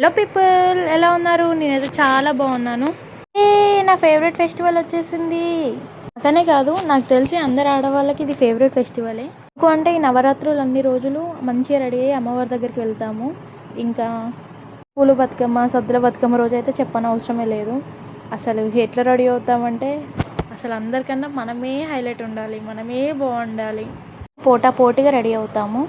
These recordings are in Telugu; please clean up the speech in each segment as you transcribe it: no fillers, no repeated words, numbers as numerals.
హలో పీపుల్, ఎలా ఉన్నారు? నేనైతే చాలా బాగున్నాను. నా ఫేవరెట్ ఫెస్టివల్ వచ్చేసింది. అక్కనే కాదు, నాకు తెలిసి అందరు ఆడవాళ్ళకి ఇది ఫేవరెట్ ఫెస్టివలే. అంటే ఈ నవరాత్రులు అన్ని రోజులు మంచిగా రెడీ అయ్యి అమ్మవారి దగ్గరికి వెళ్తాము. ఇంకా పూల బతుకమ్మ, సద్దుల బతుకమ్మ రోజు అయితే చెప్పనవసరమే లేదు. అసలు ఎట్లా రెడీ అవుతామంటే అసలు అందరికన్నా మనమే హైలైట్ ఉండాలి, మనమే బాగుండాలి, పోటాపోటీగా రెడీ అవుతాము.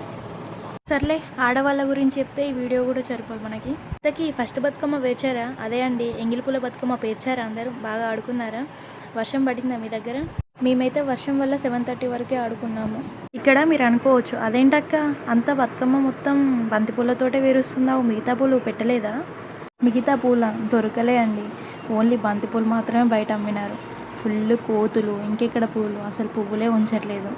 సర్లే, ఆడవాళ్ళ గురించి చెప్తే ఈ వీడియో కూడా సరిపోదు మనకి. ఇంతకీ ఫస్ట్ బతుకమ్మ పేర్చారా? అదే అండి, ఎంగిలిపూల బతుకమ్మ పేర్చారా? అందరూ బాగా ఆడుకున్నారా? వర్షం పడిందా మీ దగ్గర? మేమైతే వర్షం వల్ల 7:30 వరకే ఆడుకున్నాము. ఇక్కడ మీరు అనుకోవచ్చు, అదేంటక్క అంత బతుకమ్మ మొత్తం బంతిపూలతోటే వేరుస్తున్నావు, మిగతా పూలు పెట్టలేదా? మిగతా పూల దొరకలే అండి, ఓన్లీ బంతిపూలు మాత్రమే బయట అమ్మినారు. ఫుల్ కోతులు, ఇంకెక్కడ పూలు, అసలు పువ్వులే ఉంచట్లేదు.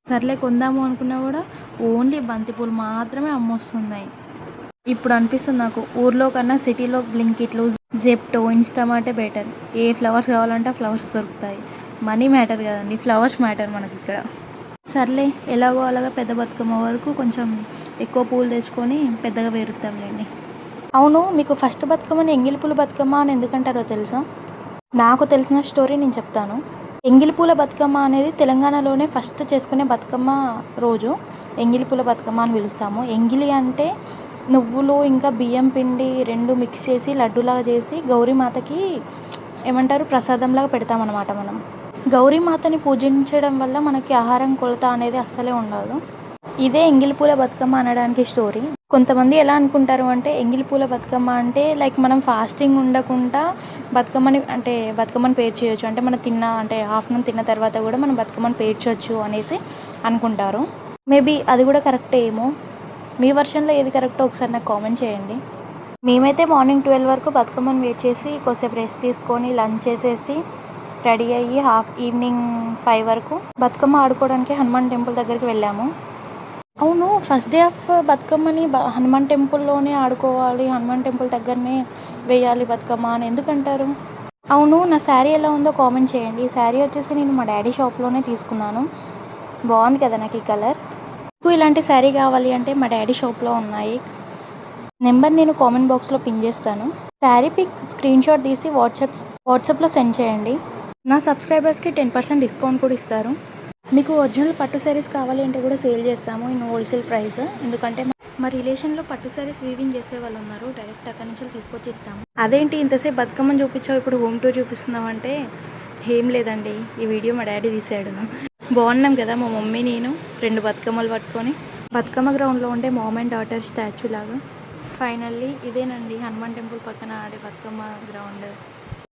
సర్లే కొందాము అనుకున్నా కూడా ఓన్లీ బంతిపూలు మాత్రమే అమ్మొస్తున్నాయి. ఇప్పుడు అనిపిస్తుంది నాకు, ఊర్లో కన్నా సిటీలో బ్లింకిట్లు, జెప్టో, ఇన్స్టామార్టే బెటర్. ఏ ఫ్లవర్స్ కావాలంటే ఫ్లవర్స్ దొరుకుతాయి. మనీ మ్యాటర్ కదండి, ఫ్లవర్స్ మ్యాటర్ మనకి ఇక్కడ. సర్లే, ఎలాగో అలాగా పెద్ద బతుకమ్మ వరకు కొంచెం ఎక్కువ పూలు తెచ్చుకొని పెద్దగా పేరుతాంలేండి. అవును, మీకు ఫస్ట్ బతుకమ్మని ఎంగిలిపూల బతుకమ్మ అని ఎందుకంటారో తెలుసా? నాకు తెలిసిన స్టోరీ నేను చెప్తాను. ఎంగిలిపూల బతుకమ్మ అనేది తెలంగాణలోనే ఫస్ట్ చేసుకునే బతుకమ్మ రోజు ఎంగిలిపూల బతుకమ్మ అని పిలుస్తాము. ఎంగిలి అంటే నువ్వులు ఇంకా బియ్యం పిండి రెండు మిక్స్ చేసి లడ్డూలాగా చేసి గౌరీమాతకి ఏమంటారు, ప్రసాదంలాగా పెడతామన్నమాట. మనం గౌరీమాతని పూజించడం వల్ల మనకి ఆహారం కొలత అనేది అస్సలే ఉండదు. ఇదే ఎంగిలిపూల బతుకమ్మ అనడానికి స్టోరీ. కొంతమంది ఎలా అనుకుంటారు అంటే, ఎంగిలిపూల బతుకమ్మ అంటే లైక్ మనం ఫాస్టింగ్ ఉండకుండా బతుకమ్మని పేర్చేయచ్చు, అంటే మనం ఆఫ్టర్నూన్ తిన్న తర్వాత కూడా మనం బతుకమ్మని పేర్చవచ్చు అనేసి అనుకుంటారు. మేబీ అది కూడా కరెక్టే ఏమో. మీ వర్షన్లో ఏది కరెక్టో ఒకసారి నాకు కామెంట్ చేయండి. మేమైతే మార్నింగ్ 12 వరకు బతుకమ్మని వెయిట్ చేసి కొద్దిసేపు రెస్ట్ తీసుకొని లంచ్ చేసేసి రెడీ అయ్యి ఈవినింగ్ 5 వరకు బతుకమ్మ ఆడుకోవడానికి హనుమాన్ టెంపుల్ దగ్గరికి వెళ్ళాము. అవును, ఫస్ట్ డే ఆఫ్ బతుకమ్మని హనుమాన్ టెంపుల్లోనే ఆడుకోవాలి, హనుమాన్ టెంపుల్ దగ్గరనే వేయాలి బతుకమ్మ అని ఎందుకంటారు? అవును, నా శారీ ఎలా ఉందో కామెంట్ చేయండి. ఈ శారీ వచ్చేసి నేను మా డాడీ షాప్లోనే తీసుకున్నాను. బాగుంది కదా నాకు ఈ కలర్. మీకు ఇలాంటి శారీ కావాలి అంటే మా డాడీ షాప్లో ఉన్నాయి. నెంబర్ నేను కామెంట్ బాక్స్లో పిన్ చేస్తాను. శారీ పిక్ స్క్రీన్ షాట్ తీసి వాట్సాప్లో సెండ్ చేయండి. నా సబ్స్క్రైబర్స్కి 10% డిస్కౌంట్ కూడా ఇస్తారు. మీకు ఒరిజినల్ పట్టు శారీస్ కావాలి అంటే కూడా సేల్ చేస్తాము ఇన్ హోల్సేల్ ప్రైస్. ఎందుకంటే మా రిలేషన్లో పట్టు శారీస్ వీవింగ్ చేసే వాళ్ళు ఉన్నారు, డైరెక్ట్ అక్కడి నుంచి తీసుకొచ్చి ఇస్తాము. అదేంటి ఇంతసేపు బతుకమ్మని చూపించావు, ఇప్పుడు హోమ్ టూర్ చూపిస్తున్నావు అంటే? ఏం లేదండి, ఈ వీడియో మా డాడీ తీసాడు. బాగున్నాం కదా మా మమ్మీ నేను 2 బతుకమ్మలు పట్టుకొని బతుకమ్మ గ్రౌండ్లో ఉండే మామ్ అండ్ డాటర్ స్టాచ్యూ లాగా. ఫైనల్లీ ఇదేనండి హనుమాన్ టెంపుల్ పక్కన ఆడే బతుకమ్మ గ్రౌండ్.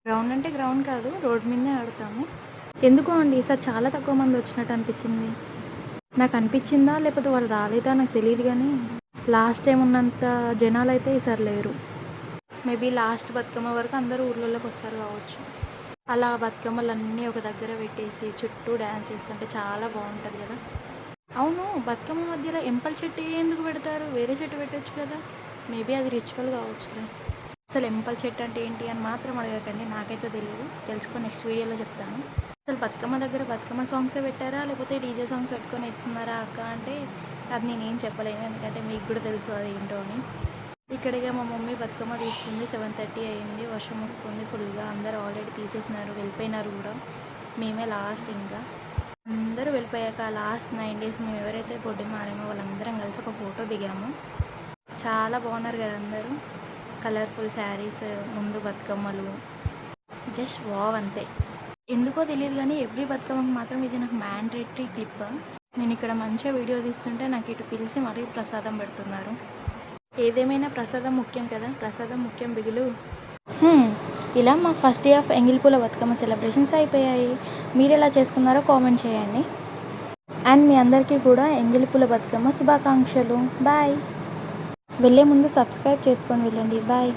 గ్రౌండ్ అంటే గ్రౌండ్ కాదు, రోడ్ మీదే ఆడుతాము. ఎందుకో అండి ఈసారి చాలా తక్కువ మంది వచ్చినట్టు అనిపించింది. నాకు అనిపించిందా లేకపోతే వాళ్ళు రాలేదా నాకు తెలియదు, కానీ లాస్ట్ టైం ఉన్నంత జనాలు అయితే ఈసారి లేరు. మేబీ లాస్ట్ బతుకమ్మ వరకు అందరూ ఊర్లలోకి వస్తారు కావచ్చు. అలా బతుకమ్మలన్నీ ఒక దగ్గర పెట్టేసి చుట్టూ డ్యాన్స్ చేస్తుంటే చాలా బాగుంటుంది కదా. అవును, బతుకమ్మ మధ్యలో ఎంపల్ చెట్టు ఎందుకు పెడతారు? వేరే చెట్టు పెట్టచ్చు కదా. మేబీ అది రిచువల్ కావచ్చులే. అసలు ఎంపల్ చెట్టు అంటే ఏంటి అని మాత్రం అడగకండి, నాకైతే తెలియదు. తెలుసుకొని నెక్స్ట్ వీడియోలో చెప్తాను. అసలు బతుకమ్మ దగ్గర బతుకమ్మ సాంగ్సే పెట్టారా లేకపోతే డీజే సాంగ్స్ పెట్టుకొని ఇస్తున్నారా అక్క అంటే అది నేనేం చెప్పలేను, ఎందుకంటే మీకు కూడా తెలుసు అది ఏంటో అని. ఇక్కడిగా మా మమ్మీ బతుకమ్మ తీస్తుంది. 7:30 అయింది, వర్షం వస్తుంది ఫుల్గా. అందరూ ఆల్రెడీ తీసేసినారు, వెళ్ళిపోయినారు కూడా. మేమే లాస్ట్. ఇంకా అందరూ వెళ్ళిపోయాక లాస్ట్ 9 days మేము ఎవరైతే బొడ్డెమ్మ ఆడామో వాళ్ళందరం కలిసి ఒక ఫోటో దిగాము. చాలా బాగున్నారు కదా అందరూ. కలర్ఫుల్ శారీస్, ముందు బతుకమ్మలు, జస్ట్ వావ్ అంతే. ఎందుకో తెలియదు కానీ ఎవ్రీ బతుకమ్మకి మాత్రం ఇది నాకు మ్యాండేటరీ క్లిప్. నేను ఇక్కడ మంచిగా వీడియో తీస్తుంటే నాకు ఇటు పిలిచి మరీ ప్రసాదం పెడుతున్నారు. ఏదేమైనా ప్రసాదం ముఖ్యం కదా, ప్రసాదం ముఖ్యం బిగులు. ఇలా మా first day of Engilipoola Bathukamma celebrations అయిపోయాయి. మీరు ఎలా చేసుకున్నారో కామెంట్ చేయండి. అండ్ మీ అందరికీ కూడా ఎంగిలిపూల బతుకమ్మ శుభాకాంక్షలు. బాయ్. వెళ్ళే ముందు సబ్స్క్రైబ్ చేసుకొని వెళ్ళండి. బాయ్.